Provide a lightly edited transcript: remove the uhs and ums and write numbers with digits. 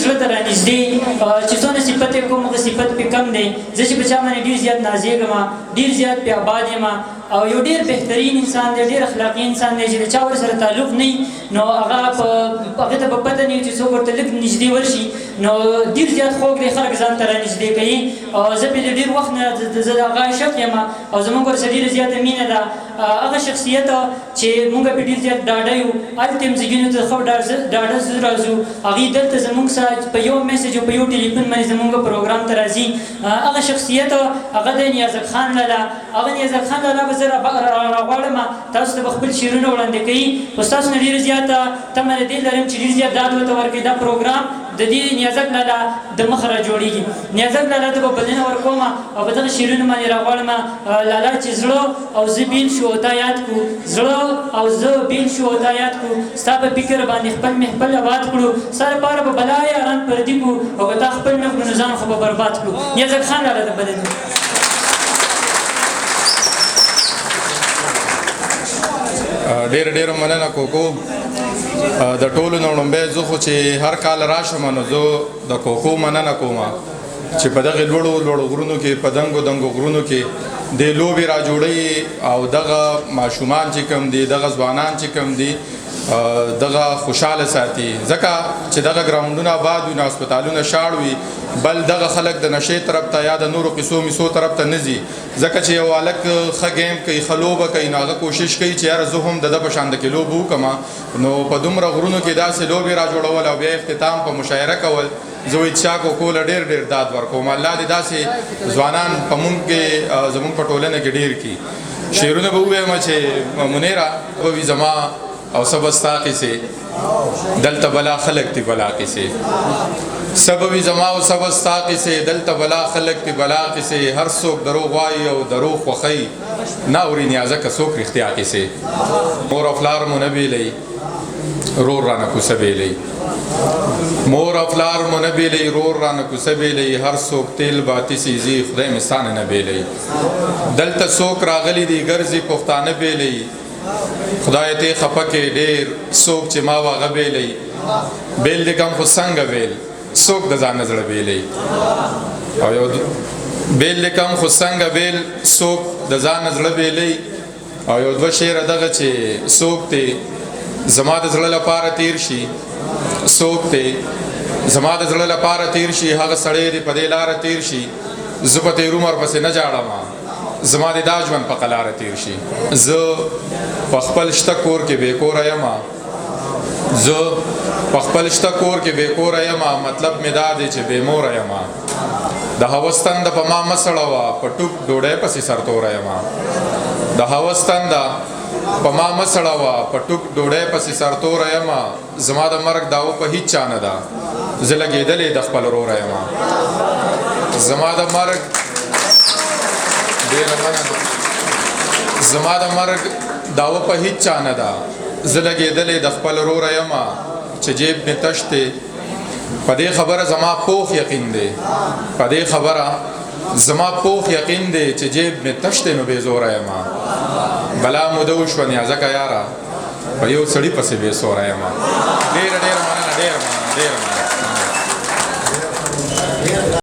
زړه ته رانږدې چې څونه صفت یې کوم هغه صفت پې کم دی زه چې په چا باندې ډېر زیات نازېږم ډېر زیات پې آباد یم او یو ډېر بهترین انسان دی ډېر اخلاقي انسان دی چې د چا ورسره تعلق نه وي نو هغه ته به پته نه وي چې څوک ورته لږ نږدې ورشي نو ډېر زیات خوږ دی خلک ځان ته رانږدې کوي او زه پې د ډېر وخت نه زه د هغه عاشق یم او زموږ ورسره ډېره زیاته مینه ده هغه شخصیت چې موږ پې ډېر زیات ډاډه یو هلته هم زیږینو ته ښه ډاډه زه راځو هغوی دلته زموږ سره په یو میسج او په یو ټلیفون باندې زموږ پروګرام ته راځي هغه شخصیت هغه د نیازک خان لالا هغه نیازک خان لالا به زه راغواړم تاسو ته به خپل شعرونه وړاندې کوي خو ستاسو نه ډېره زیاته تمه د دې لرم چې ډېر زیات ډاډ ورته ورکړي دا پروګرام د دې نیازک لالا د مخه را جوړېږي نیازک لالا ته به بلنه ورکوم او په دغه شعرونو باندې راغواړم لالا چې زړه او زه بیل شو او تا یاد کړو زړه او زه بیل شو او تا یاد کړو ستا په فکر باندې خپل محفل آباد کړو ستا لپاره به بلا یاران پردي کړو او که تا خپل نه کړو نو ځان خو به برباد کړو نیازک خان لالا ته بلنه ډېره مننه کوکو د ټولو نه وړاندې زه خو چې هر کال راشم نو زه د کوکو مننه کوم چې په دغه لوړو غرونو کې په دنګو غرونو کې د لوبې را جوړوي او دغه ماشومان چې کوم دي دغه ځوانان چې کوم دي دغه خوشحاله ساتي ځکه چې دغه ګراونډونه آباد وي نو هسپتالونه شاړ وي بل دغه خلک د نشې طرف ته یا د نورو قصو میسو طرف ته نه ځي ځکه چې یو هلک ښه گیم کوي ښه لوبه کوي نو هغه کوشش کوي چې یاره زه هم د ده په شان د کې لوبه وکړم نو په دومره غرونو کې داسې لوبې را جوړول او بیا اختتام په مشاعره کول زه وایي چې شاکو کوله ډېر داد ورکوم الله دې داسې ځوانان په مونږ کې زمونږ په ټولنه کې ډېر کړي شعرونه به ووایم چې منیره به وي زما او سب ستا قصې دلته بلا خلق تی بلا قصې سبوي زما او سب ستا قصې دلته بلا خلق تی بلا قصې هر څوک دروغ وایي او دروغ خوښوي نه اوري نیازکه څوک رښتیا قصې مور او پلار مو نه بیلی رور رانه کوڅه بیلی مور او پلار مو نه بیلی رور رانه کوڅه بیلی هر څوک تیل باتی سیزي خدای مې ستانه نه بیلی دلته څوک راغلی دی ګرځي پښتانه بیلی خدای ته خپه کې ډېر څوک چې ما واغه بیلی بیل دې کم خو څنګه بیل څوک د ځان نه زړه بیلی او یو بیل دې کم خو څنګه بیل څوک د ځان نه زړه بیلی او یو دوه شعره دغه چې څوک دی زما د زړه لپاره تیر شي څوک دی زما د زړه لپاره تیر شي هغه سړی دی په دې لاره تیر شي زه په تیر عمر پسې نه جاړم زما د دا ژوند په قلاره تیر شي زه په خپل شته کور کې بې کوره یم زه په خپل شته کور کې بې کوره یم مطلب مې دا دی چې بې موره یم د هوس تنده په ما مه سړوه په ټوک ډوډۍ پسې سرتوره یم د هوس تنده په ما مه سړوه په ټوک ډوډۍ پسې سرتوره یم زما د مرګ داو په هیڅ چا نه ده زه لګېدلې د خپل وروره یم زما د مرګ زما د مرګ داوه په هیڅ چا نه ده زه لګېدلې د خپل وروره یم چې جیب مې تش دی په دې خبره زما پوخ یقین دی په دې خبره زما پوخ یقین دی چې جیب مې تش دی نو بې زوره یم بلا موده وشوه نیازکه یاره په یو سړي پسې بې سوره یم ډېره مننه